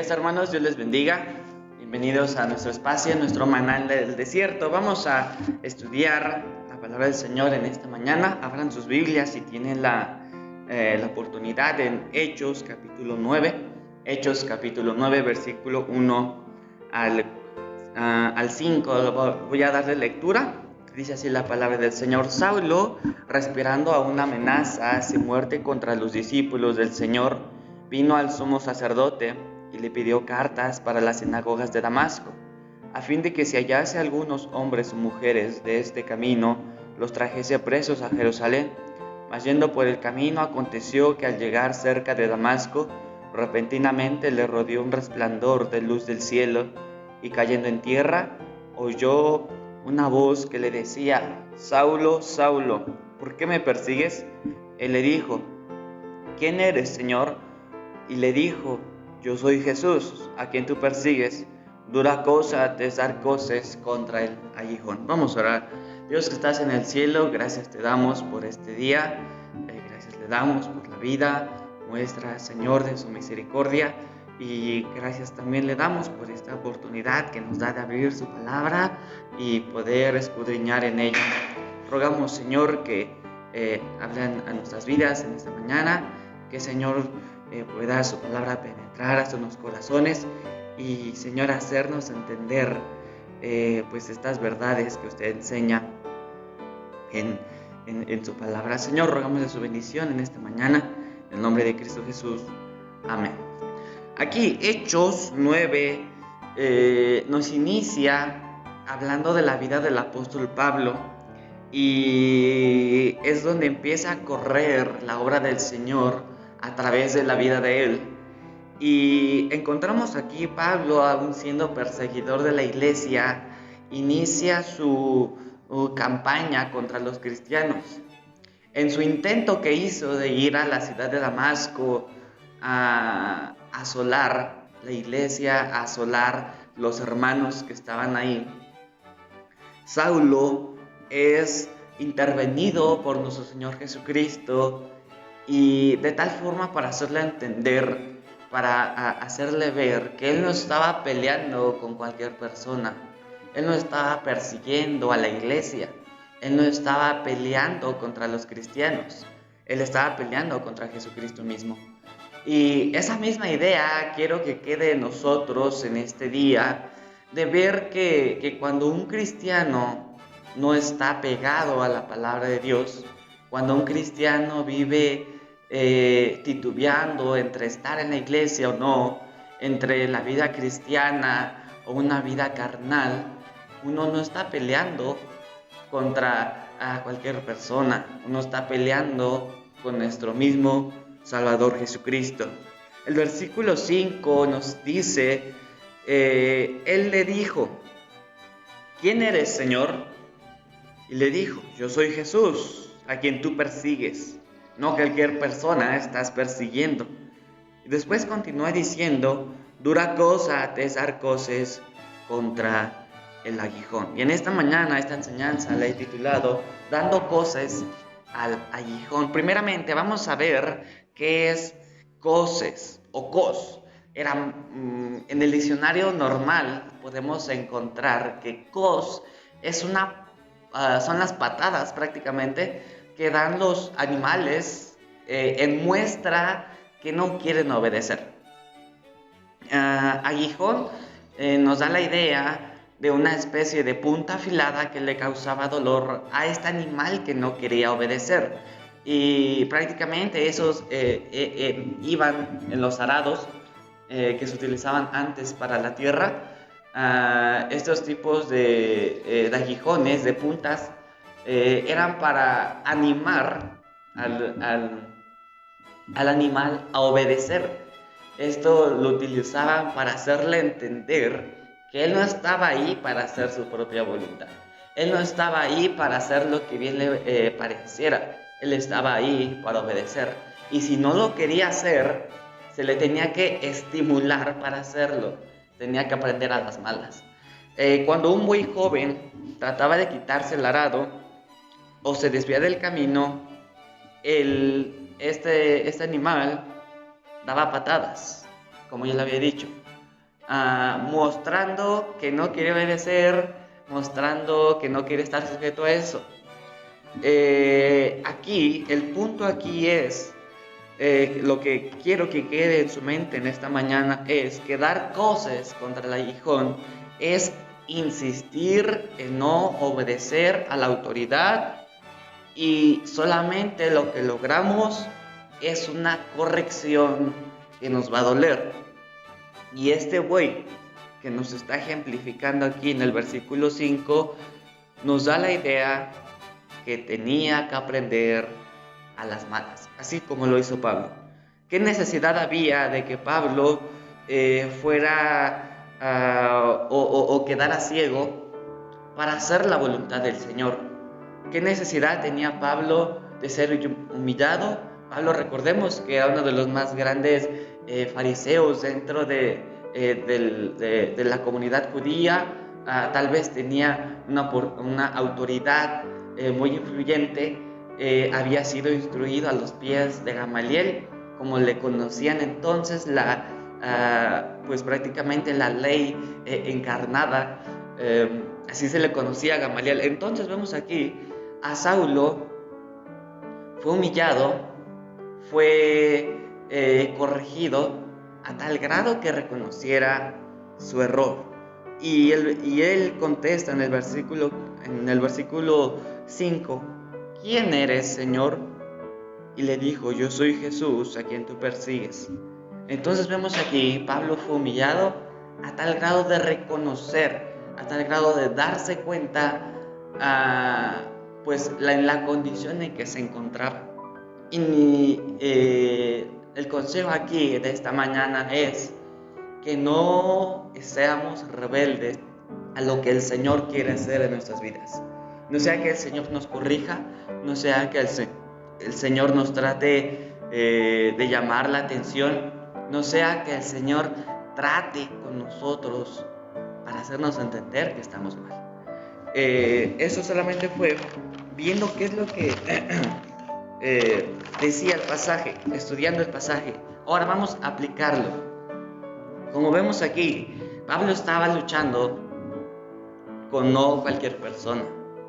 días, hermanos, Dios les bendiga. Bienvenidos a nuestro espacio, nuestro maná del desierto. Vamos a estudiar la palabra del Señor en esta mañana. Abran sus Biblias si tienen la oportunidad en Hechos capítulo 9. Hechos capítulo 9, versículo 1 al 5. Voy a darle lectura. Dice así la palabra del Señor. Saulo, respirando aún amenazas y muerte contra los discípulos del Señor, vino al sumo sacerdote y le pidió cartas para las sinagogas de Damasco, a fin de que si hallase algunos hombres o mujeres de este camino, los trajese presos a Jerusalén. Mas yendo por el camino, aconteció que al llegar cerca de Damasco, repentinamente le rodeó un resplandor de luz del cielo, y cayendo en tierra, oyó una voz que le decía: Saulo, Saulo, ¿por qué me persigues? Él le dijo: ¿quién eres, Señor? Y le dijo: yo soy Jesús, a quien tú persigues. Dura cosa te es dar coces contra el aguijón. Vamos a orar. Dios que estás en el cielo, gracias te damos por este día. Gracias le damos por la vida. Muestra, Señor, de su misericordia. Y gracias también le damos por esta oportunidad que nos da de abrir su palabra y poder escudriñar en ella. Rogamos, Señor, que hablen a nuestras vidas en esta mañana, que, Señor, pueda su palabra penetrar hasta nuestros corazones y, Señor, hacernos entender pues estas verdades que usted enseña en su palabra. Señor, rogamos de su bendición en esta mañana, en el nombre de Cristo Jesús. Amén. Aquí Hechos 9 nos inicia hablando de la vida del apóstol Pablo, y es donde empieza a correr la obra del Señor a través de la vida de él. Y encontramos aquí Pablo, aún siendo perseguidor de la iglesia, inicia su campaña contra los cristianos. En su intento que hizo de ir a la ciudad de Damasco a asolar la iglesia, a asolar los hermanos que estaban ahí, Saulo es intervenido por nuestro Señor Jesucristo, y de tal forma para hacerle entender, para hacerle ver que él no estaba peleando con cualquier persona, él no estaba persiguiendo a la iglesia, él no estaba peleando contra los cristianos, él estaba peleando contra Jesucristo mismo. Y esa misma idea quiero que quede en nosotros en este día, de ver que cuando un cristiano no está pegado a la palabra de Dios, cuando un cristiano vive titubeando entre estar en la iglesia o no, entre la vida cristiana o una vida carnal, uno no está peleando contra cualquier persona, uno está peleando con nuestro mismo Salvador Jesucristo. El versículo 5 nos dice, él le dijo: ¿quién eres, Señor? Y le dijo: yo soy Jesús, a quien tú persigues. No cualquier persona estás persiguiendo. Y después continúa diciendo: dura cosa te es dar coces contra el aguijón. Y en esta mañana, esta enseñanza la he titulado Dando coces al aguijón. Primeramente vamos a ver qué es coces o cos. En el diccionario normal podemos encontrar que cos es son las patadas prácticamente que dan los animales en muestra que no quieren obedecer. Aguijón nos da la idea de una especie de punta afilada que le causaba dolor a este animal que no quería obedecer. Y prácticamente esos iban en los arados que se utilizaban antes para la tierra. Estos tipos de aguijones, de puntas, eran para animar al animal a obedecer. Esto lo utilizaban para hacerle entender que él no estaba ahí para hacer su propia voluntad. Él no estaba ahí para hacer lo que bien le pareciera. Él estaba ahí para obedecer. Y si no lo quería hacer, se le tenía que estimular para hacerlo. Tenía que aprender a las malas. Cuando un buey joven trataba de quitarse el arado o se desvía del camino, este animal daba patadas, como ya le había dicho. mostrando que no quiere obedecer, mostrando que no quiere estar sujeto a eso. El punto aquí es, lo que quiero que quede en su mente en esta mañana es que dar cosas contra el aguijón es insistir en no obedecer a la autoridad, y solamente lo que logramos es una corrección que nos va a doler. Y este buey que nos está ejemplificando aquí en el versículo 5 nos da la idea que tenía que aprender a las malas, así como lo hizo Pablo. ¿Qué necesidad había de que Pablo o quedara ciego para hacer la voluntad del Señor? ¿Qué necesidad tenía Pablo de ser humillado? Pablo, recordemos que era uno de los más grandes fariseos dentro de la comunidad judía. Tal vez tenía una autoridad muy influyente. Había sido instruido a los pies de Gamaliel, como le conocían entonces, pues prácticamente la ley encarnada. Así se le conocía a Gamaliel. Entonces vemos aquí a Saulo. Fue humillado, fue corregido a tal grado que reconociera su error. Y él contesta en el versículo 5: ¿quién eres, Señor? Y le dijo: yo soy Jesús, a quien tú persigues. Entonces vemos aquí, Pablo fue humillado a tal grado de reconocer, a tal grado de darse cuenta pues en la condición en que se encontraba. Y el consejo aquí de esta mañana es que no seamos rebeldes a lo que el Señor quiere hacer en nuestras vidas. No sea que el Señor nos corrija, no sea que el Señor nos trate de llamar la atención, no sea que el Señor trate con nosotros para hacernos entender que estamos mal. Eso solamente fue viendo qué es lo que decía el pasaje, estudiando el pasaje. Ahora vamos a aplicarlo. Como vemos aquí, Pablo estaba luchando con no cualquier persona,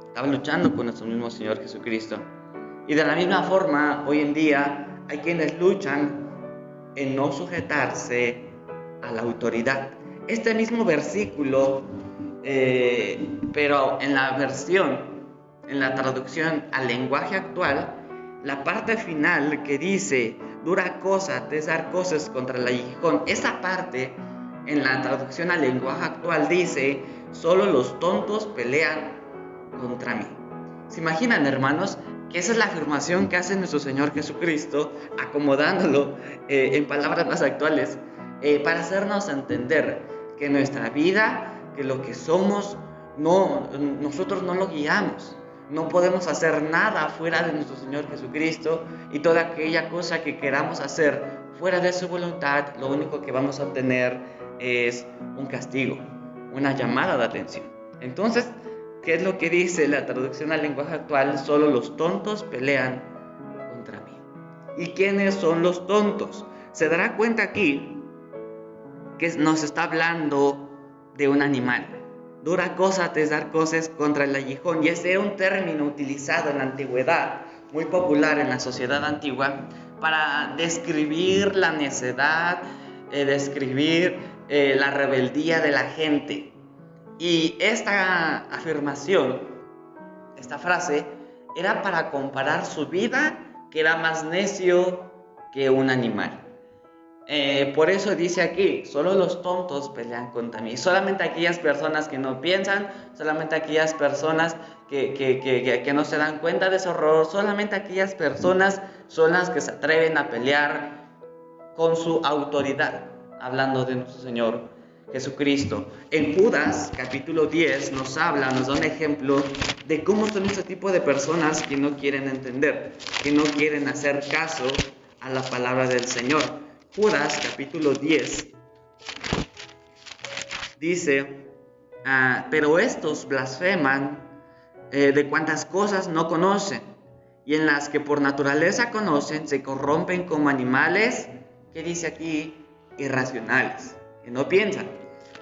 estaba luchando con nuestro mismo Señor Jesucristo. Y de la misma forma, hoy en día hay quienes luchan en no sujetarse a la autoridad. Este mismo versículo, pero en la traducción al lenguaje actual, la parte final que dice: dura cosa te dar cosas contra el aguijón, esa parte en la traducción al lenguaje actual dice: solo los tontos pelean contra mí. ¿Se imaginan, hermanos, que esa es la afirmación que hace nuestro Señor Jesucristo, acomodándolo en palabras más actuales, para hacernos entender que nuestra vida, que lo que somos, nosotros no lo guiamos? No podemos hacer nada fuera de nuestro Señor Jesucristo, y toda aquella cosa que queramos hacer fuera de su voluntad, lo único que vamos a obtener es un castigo, una llamada de atención. Entonces, ¿qué es lo que dice la traducción al lenguaje actual? Solo los tontos pelean contra mí. ¿Y quiénes son los tontos? Se dará cuenta aquí que nos está hablando de un animal. Dura cosa te dar cosas contra el aguijón, y ese era un término utilizado en la antigüedad, muy popular en la sociedad antigua, para describir la necedad, describir la rebeldía de la gente. Y esta afirmación, esta frase, era para comparar su vida, que era más necio que un animal. Por eso dice aquí: solo los tontos pelean contra mí. Solamente aquellas personas que no piensan, solamente aquellas personas que no se dan cuenta de su error, solamente aquellas personas son las que se atreven a pelear con su autoridad, hablando de nuestro Señor Jesucristo. En Judas capítulo 10 nos da un ejemplo de cómo son este tipo de personas que no quieren entender, que no quieren hacer caso a la palabra del Señor. Judas capítulo 10 dice: pero estos blasfeman de cuantas cosas no conocen, y en las que por naturaleza conocen se corrompen como animales, que dice aquí, irracionales, que no piensan.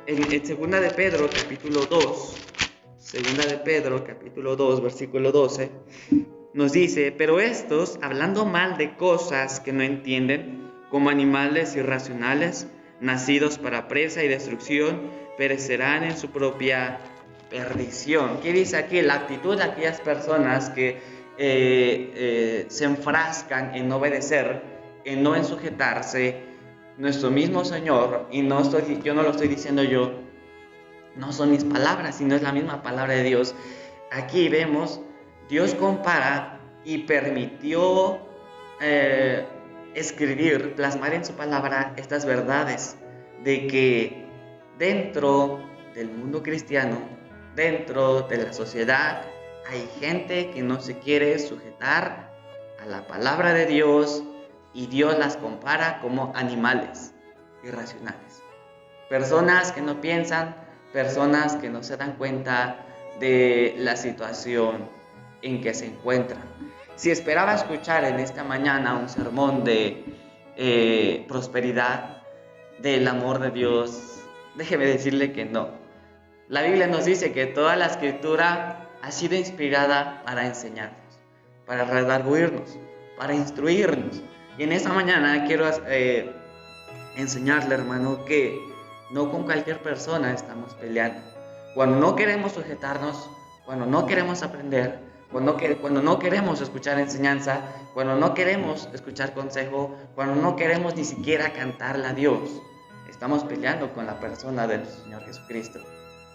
en Segunda de Pedro, capítulo 2, Segunda de Pedro, capítulo 2, versículo 12, nos dice: pero estos, hablando mal de cosas que no entienden, como animales irracionales, nacidos para presa y destrucción, perecerán en su propia perdición. ¿Qué dice aquí? La actitud de aquellas personas que se enfrascan en no obedecer, en no en sujetarse. Nuestro mismo Señor, y yo no lo estoy diciendo yo, no son mis palabras, sino es la misma palabra de Dios. Aquí vemos, Dios compara y permitió escribir, plasmar en su palabra estas verdades de que dentro del mundo cristiano, dentro de la sociedad, hay gente que no se quiere sujetar a la palabra de Dios, y Dios las compara como animales irracionales. Personas que no piensan, personas que no se dan cuenta de la situación en que se encuentran. Si esperaba escuchar en esta mañana un sermón de prosperidad, del amor de Dios, déjeme decirle que no. La Biblia nos dice que toda la Escritura ha sido inspirada para enseñarnos, para redarguirnos, para instruirnos. Y en esta mañana quiero enseñarle, hermano, que no con cualquier persona estamos peleando. Cuando no queremos sujetarnos, cuando no queremos aprender, cuando no queremos escuchar enseñanza, cuando no queremos escuchar consejo, cuando no queremos ni siquiera cantarle a Dios, estamos peleando con la persona del Señor Jesucristo.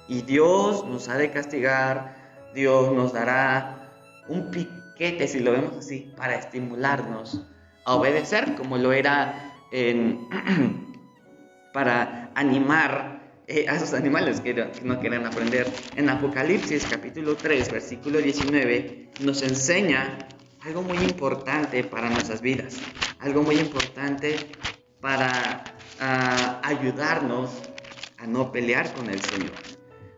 Y Dios nos ha de castigar, Dios nos dará un piquete, si lo vemos así, para estimularnos a obedecer, como lo era para animar a esos animales que no quieren aprender. En Apocalipsis capítulo 3, versículo 19, nos enseña algo muy importante para nuestras vidas, algo muy importante para ayudarnos a no pelear con el Señor.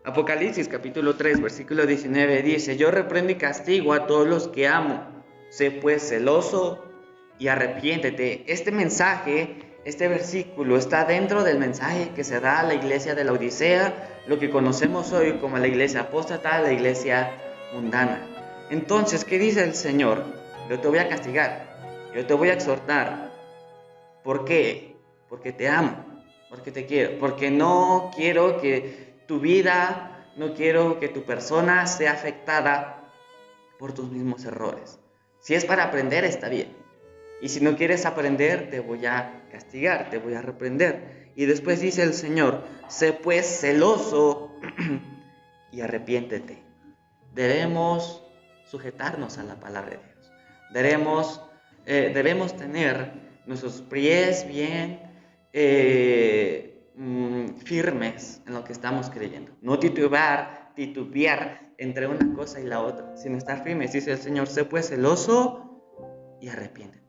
Apocalipsis capítulo 3, versículo 19 dice: yo reprendo y castigo a todos los que amo, sé pues celoso y arrepiéntete. Este mensaje, este versículo está dentro del mensaje que se da a la iglesia de la Odisea, lo que conocemos hoy como la iglesia apóstata, la iglesia mundana. Entonces, ¿qué dice el Señor? Yo te voy a castigar, yo te voy a exhortar. ¿Por qué? Porque te amo, porque te quiero, porque no quiero que tu vida, no quiero que tu persona sea afectada por tus mismos errores. Si es para aprender, está bien. Y si no quieres aprender, te voy a castigar, te voy a reprender. Y después dice el Señor: sé pues celoso y arrepiéntete. Debemos sujetarnos a la palabra de Dios. Debemos tener nuestros pies bien firmes en lo que estamos creyendo. No titubear entre una cosa y la otra, sino estar firmes. Dice el Señor: sé pues celoso y arrepiéntete.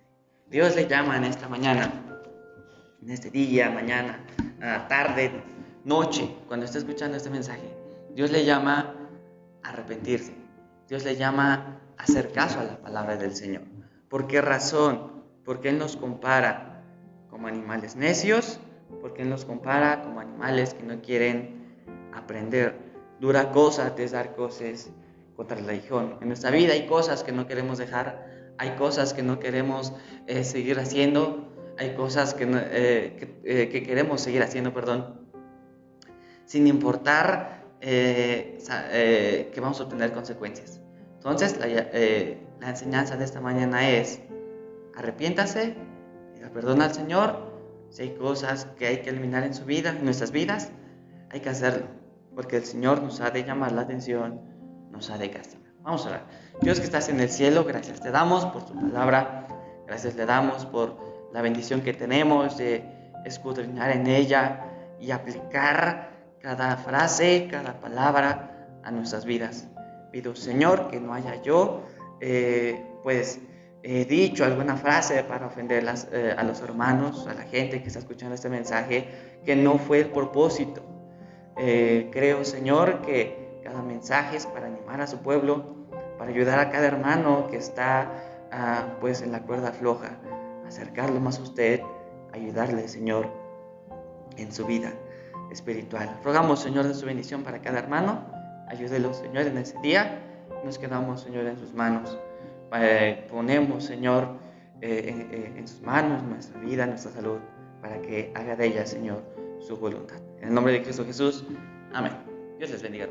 Dios le llama en esta mañana, en este día, mañana, tarde, noche, cuando esté escuchando este mensaje, Dios le llama a arrepentirse. Dios le llama a hacer caso a la palabra del Señor. ¿Por qué razón? Porque Él nos compara como animales necios, porque Él nos compara como animales que no quieren aprender. Dura cosa desdar cosas contra el aguijón. En nuestra vida hay cosas que no queremos dejar, hay cosas que no queremos seguir haciendo, hay cosas que queremos seguir haciendo, sin importar que vamos a obtener consecuencias. Entonces, la enseñanza de esta mañana es: arrepiéntase, pida perdón al Señor. Si hay cosas que hay que eliminar en su vida, en nuestras vidas, hay que hacerlo, porque el Señor nos ha de llamar la atención, nos ha de castigar. Vamos a orar. Dios que estás en el cielo, gracias te damos por tu palabra, gracias le damos por la bendición que tenemos de escudriñar en ella y aplicar cada frase, cada palabra a nuestras vidas. Pido, Señor, que no haya yo dicho alguna frase para ofender a los hermanos, a la gente que está escuchando este mensaje, que no fue el propósito. Creo, Señor, que cada mensaje es para animar a su pueblo, para ayudar a cada hermano que está en la cuerda floja, acercarlo más a usted, ayudarle, Señor, en su vida. espiritual. Rogamos, Señor, de su bendición para cada hermano. Ayúdelo, Señor, en ese día. Nos quedamos, Señor, en sus manos. Ponemos, Señor, en sus manos nuestra vida, nuestra salud, para que haga de ella, Señor, su voluntad. En el nombre de Cristo Jesús. Amén. Dios les bendiga.